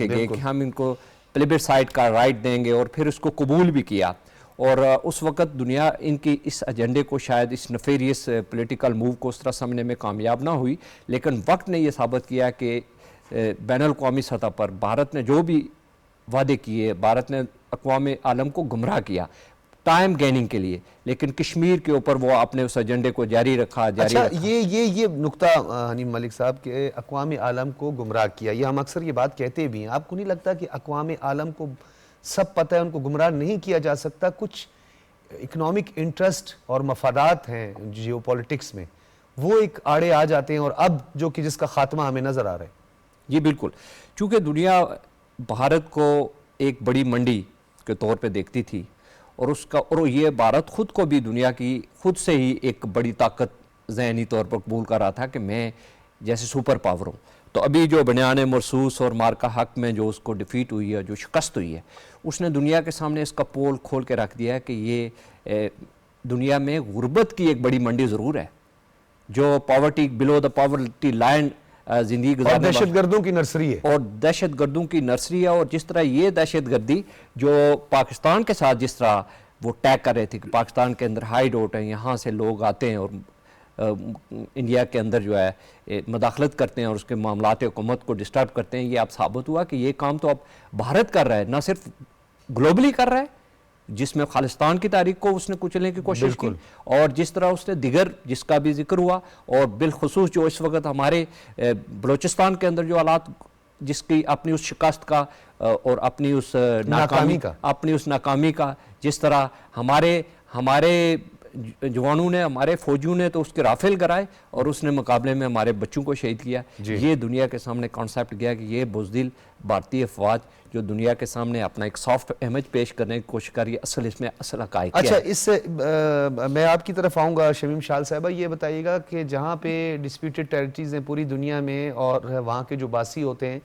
B: گئے
F: کہ ہم ان کو پلیبسائٹ کا رائٹ دیں گے، اور پھر اس کو قبول بھی کیا، اور اس وقت دنیا ان کی اس ایجنڈے کو، شاید اس نفیریس پولیٹیکل موو کو اس طرح سمجھنے میں کامیاب نہ ہوئی، لیکن وقت نے یہ ثابت کیا کہ بین الاقوامی سطح پر بھارت نے جو بھی وعدے کیے، بھارت نے اقوام عالم کو گمراہ کیا ٹائم گیننگ کے لیے، لیکن کشمیر کے اوپر وہ اپنے اس ایجنڈے کو جاری رکھا۔
B: اچھا، یہ نقطہ حنیم ملک صاحب کہ اقوام عالم کو گمراہ کیا، یہ ہم اکثر یہ بات کہتے بھی ہیں، آپ کو نہیں لگتا کہ اقوام عالم کو سب پتہ ہے ان کو گمراہ نہیں کیا جا سکتا، کچھ اکنامک انٹرسٹ اور مفادات ہیں جیو پولیٹکس میں، وہ ایک آڑے آ جاتے ہیں، اور اب جو کہ جس کا خاتمہ ہمیں نظر آ رہا ہے؟
F: جی بالکل، چونکہ دنیا بھارت کو ایک بڑی منڈی کے طور پہ دیکھتی تھی، اور یہ بھارت خود کو بھی دنیا کی خود سے ہی ایک بڑی طاقت ذہنی طور پر قبول کر رہا تھا کہ میں جیسے سپر پاور ہوں۔ تو ابھی جو بنیان مرصوص اور مارکا حق میں جو اس کو ڈیفیٹ ہوئی ہے، جو شکست ہوئی ہے، اس نے دنیا کے سامنے اس کا پول کھول کے رکھ دیا ہے کہ یہ دنیا میں غربت کی ایک بڑی منڈی ضرور ہے، جو poverty below the poverty line زندگی گزارنے،
B: اور دہشت گردوں کی نرسری ہے،
F: اور دہشت گردوں کی نرسری ہے، اور جس طرح یہ دہشت گردی جو پاکستان کے ساتھ جس طرح وہ ٹیگ کر رہے تھے کہ پاکستان کے اندر ہائی ڈوٹ ہیں، یہاں سے لوگ آتے ہیں اور انڈیا کے اندر جو ہے مداخلت کرتے ہیں اور اس کے معاملات حکومت کو ڈسٹرب کرتے ہیں، یہ اب ثابت ہوا کہ یہ کام تو اب بھارت کر رہا ہے، نہ صرف گلوبلی کر رہا ہے جس میں خالصتان کی تاریخ کو اس نے کچلنے کی کوشش کی، اور جس طرح اس نے دیگر جس کا بھی ذکر ہوا، اور بالخصوص جو اس وقت ہمارے بلوچستان کے اندر جو حالات، جس کی اپنی اس شکست کا اور اپنی اس ناکامی کا جس طرح ہمارے جوانوں نے، ہمارے فوجیوں نے تو اس کے رافیل گرائے، اور اس نے مقابلے میں ہمارے بچوں کو شہید کیا۔ یہ دنیا کے سامنے کانسیپٹ گیا کہ یہ بزدل بھارتی افواج جو دنیا کے سامنے اپنا ایک سافٹ امیج پیش کرنے کی کوشش کر رہی ہے، اس میں اصل حقائق کیا ہے۔
B: اچھا، اس سے میں آپ کی طرف آؤں گا شمیم شال صاحبہ، یہ بتائیے گا کہ جہاں پہ ڈسپیوٹڈ ٹیریٹریز ہیں پوری دنیا میں، اور وہاں کے جو باسی ہوتے ہیں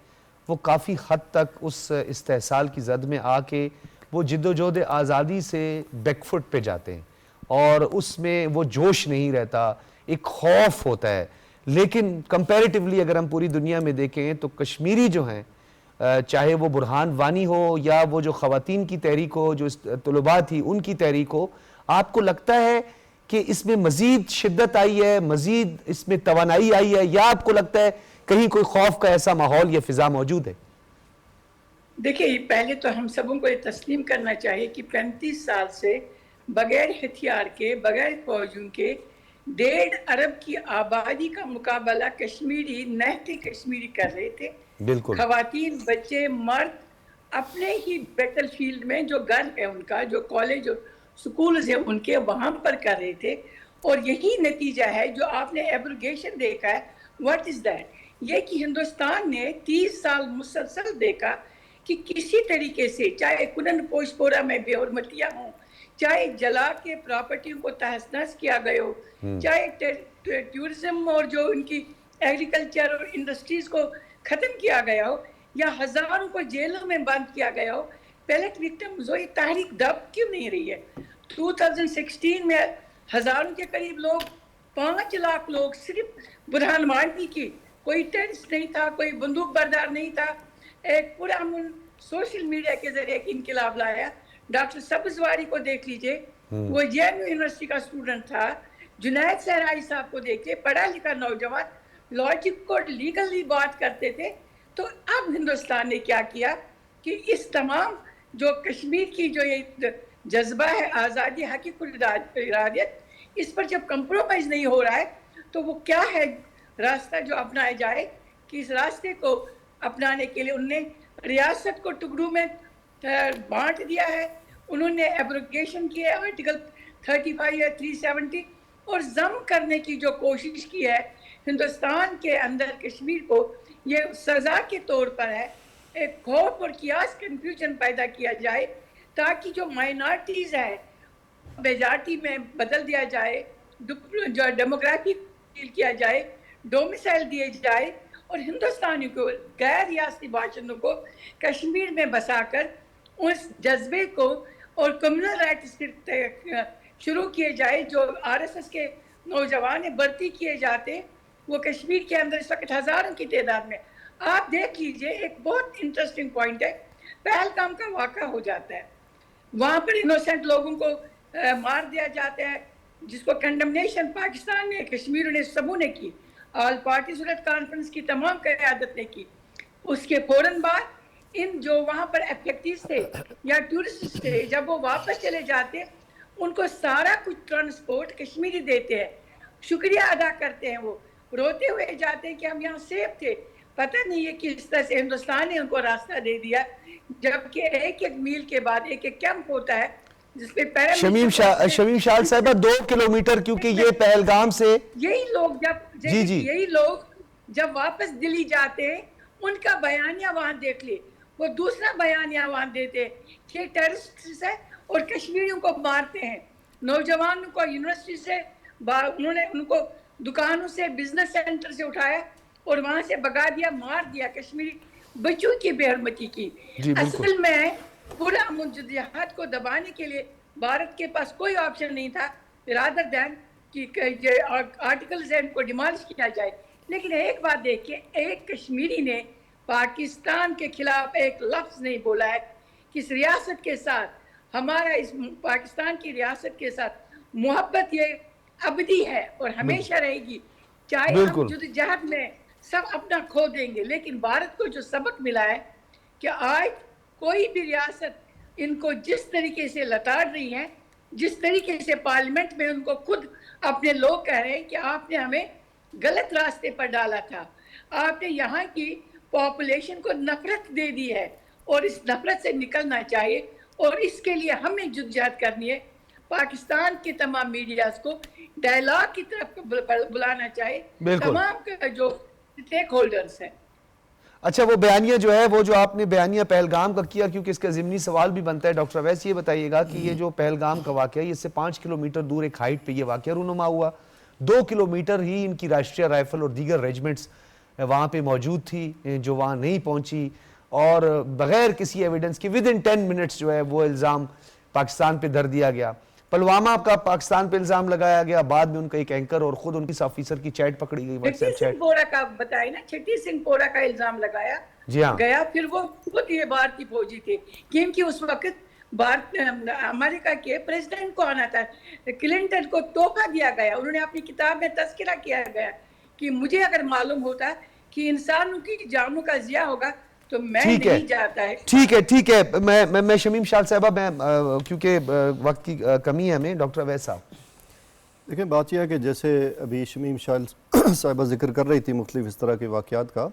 B: وہ کافی حد تک اس استحصال کی زد میں آ کے وہ جد و جہد آزادی سے بیک فٹ پہ جاتے ہیں، اور اس میں وہ جوش نہیں رہتا، ایک خوف ہوتا ہے۔ لیکن کمپیریٹیولی اگر ہم پوری دنیا میں دیکھیں تو کشمیری جو ہیں، چاہے وہ برہان وانی ہو یا وہ جو خواتین کی تحریک ہو، جو طلباء تھی ان کی تحریک ہو، آپ کو لگتا ہے کہ اس میں مزید شدت آئی ہے، مزید اس میں توانائی آئی ہے، یا آپ کو لگتا ہے کہیں کوئی خوف کا ایسا ماحول یا فضا موجود ہے؟
D: دیکھیں، پہلے تو ہم سبوں کو یہ تسلیم کرنا چاہیے کہ 35 سال سے بغیر ہتھیار کے، بغیر فوجوں کے 1.5 ارب کی آبادی کا مقابلہ کشمیری، نہتے کشمیری کر رہے تھے۔
B: بالکل،
D: خواتین، بچے، مرد اپنے ہی بیٹل فیلڈ میں جو گھر ہے ان کا، جو کالج اور سکولز ہیں ان کے، وہاں پر کر رہے تھے، اور یہی نتیجہ ہے جو آپ نے ایبروگیشن دیکھا ہے۔ What is that? یہ کہ ہندوستان نے 30 سال مسلسل دیکھا کہ کسی طریقے سے، چاہے کنن پوش پورا میں بے حرمتیاں ہوں، چاہے جلا کے پراپرٹیوں کو تہس نہس کیا گئے ہو، چاہے ٹورزم اور جو ان کی ایگریکلچر اور انڈسٹریز کو ختم کیا گیا ہو، یا ہزاروں کو جیلوں میں بند کیا گیا ہو، پیلٹ وکٹمز ہو، یہ تحریک دب کیوں نہیں رہی ہے؟ 2016 میں ہزاروں کے قریب لوگ، 5 لاکھ لوگ صرف برہان وانی کی، کوئی ٹیررسٹ نہیں تھا، کوئی بندوق بردار نہیں تھا، ایک پورا امن سوشل میڈیا کے ذریعے ایک انقلاب لایا۔ ڈاکٹر سبزواری کو دیکھ لیجئے، وہ JNU یونیورسٹی کا اسٹوڈنٹ تھا۔ جنید صحرائی صاحب کو دیکھئے، پڑھا لکھا نوجوان، لاجک کو لیگلی بات کرتے تھے۔ تو اب ہندوستان نے کیا کیا کہ اس تمام جو کشمیر کی جو یہ جذبہ ہے آزادی، حقیق ارادیت، اس پر جب کمپرومائز نہیں ہو رہا ہے تو وہ کیا ہے راستہ جو اپنایا جائے، کہ اس راستے کو اپنانے کے لیے انہوں نے ریاست کو ٹکڑوں میں بانٹ دیا ہے. انہوں نے ایبروگیشن کی ہے آرٹیکل 35 یا 370 اور ضم کرنے کی جو کوشش کی ہے ہندوستان کے اندر کشمیر کو یہ سزا کے طور پر ہے. ایک خوف اور قیاس کنفیوژن پیدا کیا جائے تاکہ جو مائنارٹیز ہے میجارٹی میں بدل دیا جائے, جو ڈیموگرافی کیا جائے, ڈومیسائل دیے جائے اور ہندوستانی کو غیر ریاستی باشندوں کو کشمیر میں بسا کر اس جذبے کو اور کمیونل رائٹس شروع کیے جائے جو آر ایس ایس کے نوجوان بھرتی کیے جاتے وہ کشمیر کے اندر اس وقت ہزاروں کی تعداد میں. آپ دیکھ لیجئے ایک بہت انٹرسٹنگ پوائنٹ ہے, پہلگام کا واقعہ ہو جاتا ہے, وہاں پر انوسینٹ لوگوں کو مار دیا جاتا ہے جس کو کنڈمنیشن پاکستان نے کشمیر نے سبوں نے کی, آل پارٹی صورت کانفرنس کی تمام قیادت نے کی. اس کے فوراً بعد ان جو وہاں پر افیکٹیز تھے یا ٹورسٹ تھے جب وہ واپس چلے جاتے ان کو سارا کچھ ٹرانسپورٹ کشمیری دیتے ہیں, شکریہ ادا کرتے ہیں, وہ روتے ہوئے جاتے ہیں کہ ہم یہاں سیف تھے. پتہ نہیں ہے کس طرح سے ہندوستان نے ان کو راستہ دے دیا جبکہ ایک ایک میل کے بعد ایک ایک کیمپ ہوتا ہے جس پہ
B: شمیم شال صاحبہ 2 کلومیٹر کیونکہ یہ پہلگام سے
D: یہی لوگ جب واپس دلی جاتے ہیں ان کا بیانیہ وہاں دیکھ لے, وہ دوسرا بیانیہ وہاں دیتے ہیں کہ ٹیررسٹ ہے اور کشمیریوں کو مارتے ہیں. نوجوانوں کو یونیورسٹی سے انہوں نے ان کو دکانوں سے بزنس سینٹر سے اٹھایا اور وہاں سے بگا دیا, مار دیا, کشمیری بچوں کی بے حرمتی کی. اصل میں پورا جہاد کو دبانے کے لیے بھارت کے پاس کوئی آپشن نہیں تھا رادر دین کہ آرٹیکلز کو ڈیمالش کیا جائے. لیکن ایک بات دیکھیے, ایک کشمیری نے پاکستان کے خلاف ایک لفظ نہیں بولا ہے کہ اس ریاست کے ساتھ ہمارا اس پاکستان کی ریاست کے ساتھ محبت یہ ابدی ہے اور ہمیشہ رہے گی, چاہے ہم جدوجہد میں سب اپنا کھو دیں گے. لیکن بھارت کو جو سبق ملا ہے کہ آج کوئی بھی ریاست ان کو جس طریقے سے لتاڑ رہی ہے, جس طریقے سے پارلیمنٹ میں ان کو خود اپنے لوگ کہہ رہے ہیں کہ آپ نے ہمیں غلط راستے پر ڈالا تھا, آپ نے یہاں کی پاپولیشن کو نفرت دے دی ہے اور اس نفرت سے نکلنا چاہیے اور اس کے لیے ہمیں جدوجہد کرنی ہے. پاکستان کے تمام میڈیاز کو ڈائلاگ کی طرف بلانا چاہیے, تمام جو اسٹیک ہولڈرز ہیں.
B: اچھا وہ بیانیہ جو ہے وہ جو آپ نے بیانیہ پہلگام کا کیا کیونکہ اس کا ضمنی سوال بھی بنتا ہے, ڈاکٹر اویس یہ بتائیے گا کہ یہ جو پہلگام کا واقعہ ہے اس سے 5 کلومیٹر دور ایک ہائٹ پہ یہ واقعہ رونما ہوا, 2 کلومیٹر ہی ان کی راشٹریہ رائفل اور دیگر ریجمنٹس وہاں پہ موجود تھی جو وہاں نہیں پہنچی اور بغیر کسی ایویڈنس کی ود ان 10 منٹس جو ہے وہ الزام پاکستان پہ دھر دیا گیا. پلوامہ کا پاکستان پہ الزام لگایا گیا, بعد میں ان کا ایک اینکر اور خود ان کی آفیسر کی چیٹ پکڑی گئی, واٹس ایپ چیٹ.
D: پورا کا بتائی نا, چھٹی سنگھ پورا کا الزام لگایا گیا, پھر وہ خود یہ بھارتی فوجی تھے کیونکہ اس وقت امریکہ کے پریزیڈنٹ کو آنا تھا, کلنٹن کو تحفہ دیا گیا. انہوں نے اپنی کتاب میں تذکرہ کیا گیا کہ مجھے اگر معلوم ہوتا کہ انسانوں کی جانوں کا ضیاع ہوگا تو میں نہیں جاتا ہے.
B: ٹھیک ہے میں شمیم شال صاحبہ میں کیونکہ وقت کی کمی ہے ہمیں, ڈاکٹر اویس صاحب
E: دیکھیں بات یہ ہے کہ جیسے ابھی شمیم شال صاحبہ ذکر کر رہی تھی مختلف اس طرح کے واقعات کا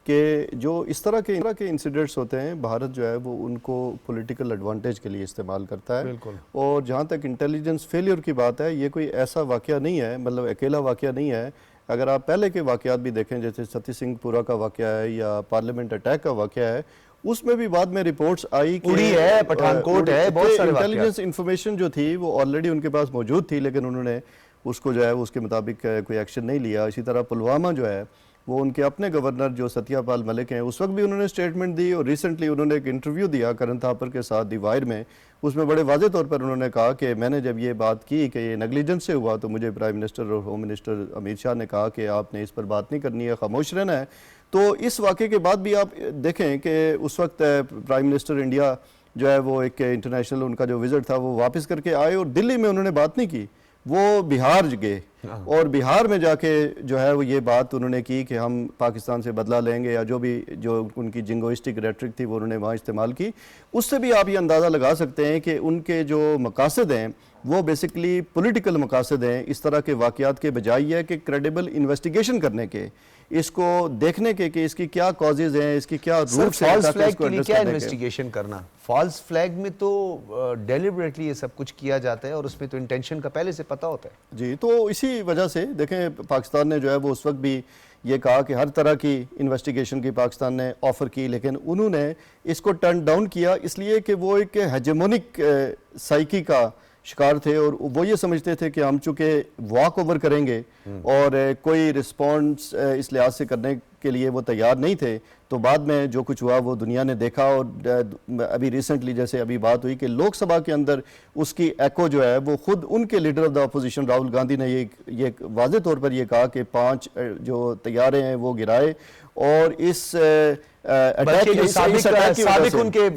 E: کہ جو اس طرح کے انسیڈنٹس ہوتے ہیں بھارت جو ہے وہ ان کو پولیٹیکل ایڈوانٹیج کے لیے استعمال کرتا ہے. اور جہاں تک انٹیلیجنس فیلیئر کی بات ہے یہ کوئی ایسا واقعہ نہیں ہے, مطلب اکیلا واقعہ نہیں ہے. اگر آپ پہلے کے واقعات بھی دیکھیں جیسے چھٹی سنگھ پورا کا واقعہ ہے یا پارلیمنٹ اٹیک کا واقعہ ہے, اس میں بھی بعد میں رپورٹس آئی کہ
B: اڑی ہے, پٹھان کوٹ ہے, بہت سارے
E: انٹیلیجنس انفارمیشن جو تھی وہ آلریڈی ان کے پاس موجود تھی لیکن انہوں نے اس کو جو ہے اس کے مطابق کوئی ایکشن نہیں لیا. اسی طرح پلوامہ جو ہے وہ ان کے اپنے گورنر جو ستیہ پال ملک ہیں اس وقت بھی انہوں نے سٹیٹمنٹ دی اور ریسنٹلی انہوں نے ایک انٹرویو دیا کرن تھاپر کے ساتھ دی وائر میں. اس میں بڑے واضح طور پر انہوں نے کہا کہ میں نے جب یہ بات کی کہ یہ نیگلیجنس سے ہوا تو مجھے پرائم منسٹر اور ہوم منسٹر امت شاہ نے کہا کہ آپ نے اس پر بات نہیں کرنی ہے, خاموش رہنا ہے. تو اس واقعے کے بعد بھی آپ دیکھیں کہ اس وقت پرائم منسٹر انڈیا جو ہے وہ ایک انٹرنیشنل ان کا جو وزٹ تھا وہ واپس کر کے آئے اور دلی میں انہوں نے بات نہیں کی, وہ بہار گئے اور بہار میں جا کے جو ہے وہ یہ بات انہوں نے کی کہ ہم پاکستان سے بدلہ لیں گے، یا جو ان کی جنگوئسٹک ریٹرک تھی وہ انہوں نے وہاں استعمال کی. اس سے بھی آپ یہ اندازہ لگا سکتے ہیں کہ ان کے جو مقاصد ہیں وہ بیسکلی پولیٹیکل مقاصد ہیں. اس طرح کے واقعات کے بجائے یہ ہے کہ کریڈیبل انویسٹیگیشن کرنے کے، اس کو دیکھنے کے کہ اس کی کیا کازز ہیں، اس کی کیا روٹس ہیں،
B: فالس
E: تاکہ
B: فلیگ
E: اس کو
B: کے لیے
E: ایڈریس
B: کیا
E: کرنے کے.
B: انویسٹیگیشن کرنا؟ فالس فلیگ میں تو ڈیلیبریٹلی یہ سب کچھ کیا جاتا ہے اور اس میں تو انٹینشن کا پہلے سے پتہ ہوتا ہے.
E: جی، تو اسی وجہ سے دیکھیں پاکستان نے جو ہے وہ اس وقت بھی یہ کہا کہ ہر طرح کی انویسٹیگیشن کی پاکستان نے آفر کی، لیکن انہوں نے اس کو ٹرن ڈاؤن کیا اس لیے کہ وہ ایک ہیجمونک سائیکی کا شکار تھے، اور وہ یہ سمجھتے تھے کہ ہم چونکہ واک اوور کریں گے اور کوئی رسپانس اس لحاظ سے کرنے کے لیے وہ تیار نہیں تھے. تو بعد میں جو کچھ ہوا وہ دنیا نے دیکھا، اور ابھی ریسنٹلی جیسے ابھی بات ہوئی کہ لوک سبھا کے اندر اس کی ایکو جو ہے وہ خود ان کے leader of the opposition Rahul Gandhi نے یہ واضح طور پر یہ کہا کہ 5 جو طیارے ہیں وہ گرائے، اور اس
B: بلکہ جو
E: اٹیک
B: سابق ان کے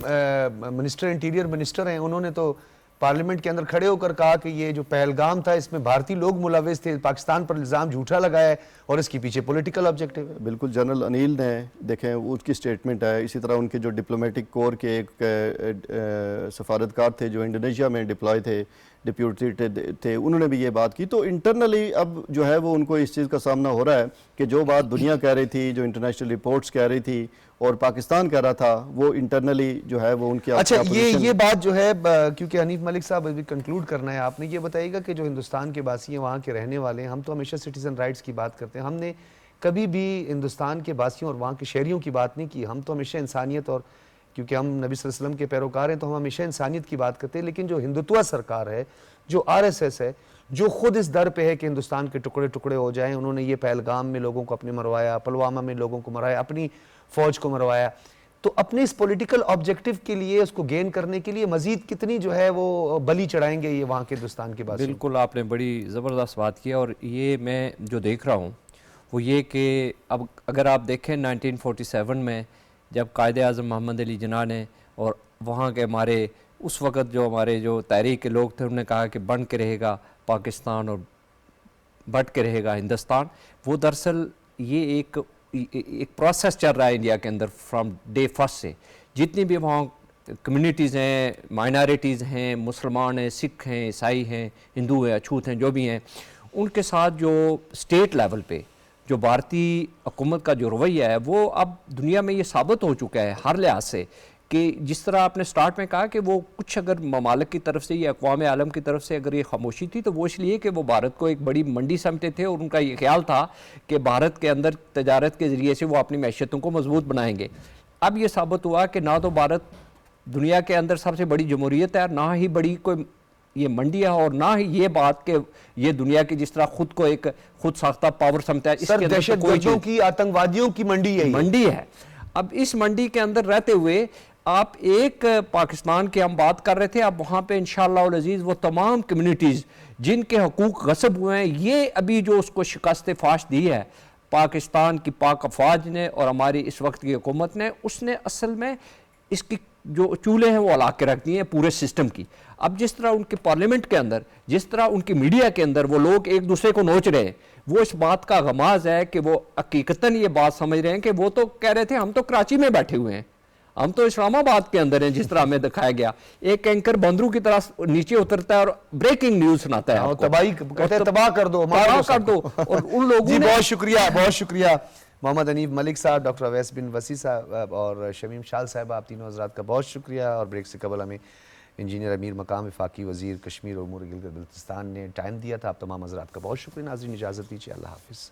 B: منسٹر انٹیریئر منسٹر ہیں، انہوں نے تو پارلیمنٹ کے اندر کھڑے ہو کر کہا کہ یہ جو پہلگام تھا اس میں بھارتی لوگ ملوث تھے، پاکستان پر الزام جھوٹا لگایا ہے اور اس کے پیچھے پولیٹیکل آبجیکٹو ہے.
E: بالکل، جنرل انیل نے دیکھیں اس کی سٹیٹمنٹ ہے. اسی طرح ان کے جو ڈپلومیٹک کور کے ایک سفارتکار تھے جو انڈونیشیا میں ڈپلائے تھے، ڈپیوٹی تھے، انہوں نے بھی یہ بات کی. تو انٹرنلی اب جو ہے وہ ان کو اس چیز کا سامنا ہو رہا ہے کہ جو بات دنیا کہہ رہی تھی، جو انٹرنیشنل رپورٹس کہہ رہی تھی اور پاکستان کہہ رہا تھا، وہ انٹرنلی جو ہے وہ ان کی
B: اچھا یہ بات جو ہے، کیونکہ حنیف ملک صاحب ابھی کنکلوڈ کرنا ہے، آپ نے یہ بتائیے گا کہ جو ہندوستان کے باسی ہیں، وہاں کے رہنے والے ہیں، ہم تو ہمیشہ سٹیزن رائٹس کی بات کرتے ہیں، ہم نے کبھی بھی ہندوستان کے باسیوں اور وہاں کے شہریوں کی بات نہیں کی. ہم تو ہمیشہ انسانیت، اور کیونکہ ہم نبی صلی اللہ علیہ وسلم کے پیروکار ہیں تو ہم ہمیشہ انسانیت کی بات کرتے ہیں. لیکن جو ہندوتوا سرکار ہے، جو RSS ہے، جو خود اس در پہ ہے کہ ہندوستان کے ٹکڑے ٹکڑے ہو جائیں، انہوں نے یہ پہلگام میں لوگوں کو اپنے مروایا، پلوامہ میں لوگوں کو مروایا، اپنی فوج کو مروایا. تو اپنے اس پولیٹیکل آبجیکٹیو کے لیے، اس کو گین کرنے کے لیے مزید کتنی جو ہے وہ بلی چڑھائیں گے یہ وہاں کے ہندوستان کے باسی؟
F: بالکل، آپ نے بڑی زبردست بات کی. اور یہ میں جو دیکھ رہا ہوں وہ یہ کہ اب اگر آپ دیکھیں 1947 میں جب قائد اعظم محمد علی جناح نے اور وہاں کے ہمارے اس وقت جو ہمارے جو تحریک کے لوگ تھے، انہوں نے کہا کہ بن کے رہے گا پاکستان اور بٹ کے رہے گا ہندوستان، وہ دراصل یہ ایک پروسیس چل رہا ہے انڈیا کے اندر فرام ڈے فرسٹ سے. جتنی بھی وہاں کمیونٹیز ہیں، مائنارٹیز ہیں، مسلمان ہیں، سکھ ہیں، عیسائی ہیں، ہندو ہیں، اچھوت ہیں، جو بھی ہیں، ان کے ساتھ جو اسٹیٹ لیول پہ جو بھارتی حکومت کا جو رویہ ہے وہ اب دنیا میں یہ ثابت ہو چکا ہے ہر لحاظ سے کہ جس طرح آپ نے سٹارٹ میں کہا کہ وہ کچھ اگر ممالک کی طرف سے یا اقوام عالم کی طرف سے اگر یہ خاموشی تھی تو وہ اس لیے کہ وہ بھارت کو ایک بڑی منڈی سمجھتے تھے، اور ان کا یہ خیال تھا کہ بھارت کے اندر تجارت کے ذریعے سے وہ اپنی معیشتوں کو مضبوط بنائیں گے. اب یہ ثابت ہوا کہ نہ تو بھارت دنیا کے اندر سب سے بڑی جمہوریت ہے، نہ ہی بڑی کوئی یہ منڈی ہے، اور نہ ہی یہ بات کہ یہ دنیا کی جس طرح خود کو ایک خود ساختہ پاور سمجھتا ہے. اس
B: سر
F: کے
B: دہشت گردوں کی، آتنکوادیوں کی منڈی ہے،
F: منڈی ہے. اب اس منڈی کے اندر رہتے ہوئے آپ ایک پاکستان کے ہم بات کر رہے تھے، اب وہاں پہ انشاءاللہ العزیز وہ تمام کمیونٹیز جن کے حقوق غصب ہوئے ہیں، یہ ابھی جو اس کو شکست فاش دی ہے پاکستان کی پاک افواج نے اور ہماری اس وقت کی حکومت نے، اس نے اصل میں اس کی جو چولہے ہیں وہ الا کے رکھ دیے ہیں پورے سسٹم کی. اب جس طرح ان کے پارلیمنٹ کے اندر، جس طرح ان کی میڈیا کے اندر وہ لوگ ایک دوسرے کو نوچ رہے ہیں، وہ اس بات کا غماز ہے کہ وہ حقیقتاً یہ بات سمجھ رہے ہیں کہ وہ تو کہہ رہے تھے ہم تو کراچی میں بیٹھے ہوئے ہیں، ہم تو اسلام آباد کے اندر ہیں. جس طرح ہمیں دکھایا گیا ایک اینکر بندروں کی طرح نیچے اترتا ہے اور بریکنگ نیوز سناتا ہے،
B: تباہی کہتے ہیں، تباہ کر دو،
F: تباہ کر دو. اور ان لوگوں
B: جی
F: نے
B: بہت شکریہ، بہت شکریہ محمد حنیف ملک صاحب، ڈاکٹر اویس بن وسیع صاحب اور شمیم شال صاحب، آپ تینوں حضرات کا بہت شکریہ. اور بریک سے قبل ہمیں انجینئر امیر مقام وفاقی وزیر کشمیر اور امور گلگت بلتستان نے ٹائم دیا تھا. آپ تمام حضرات کا بہت شکریہ. ناظرین اجازت دیجیے، اللہ حافظ.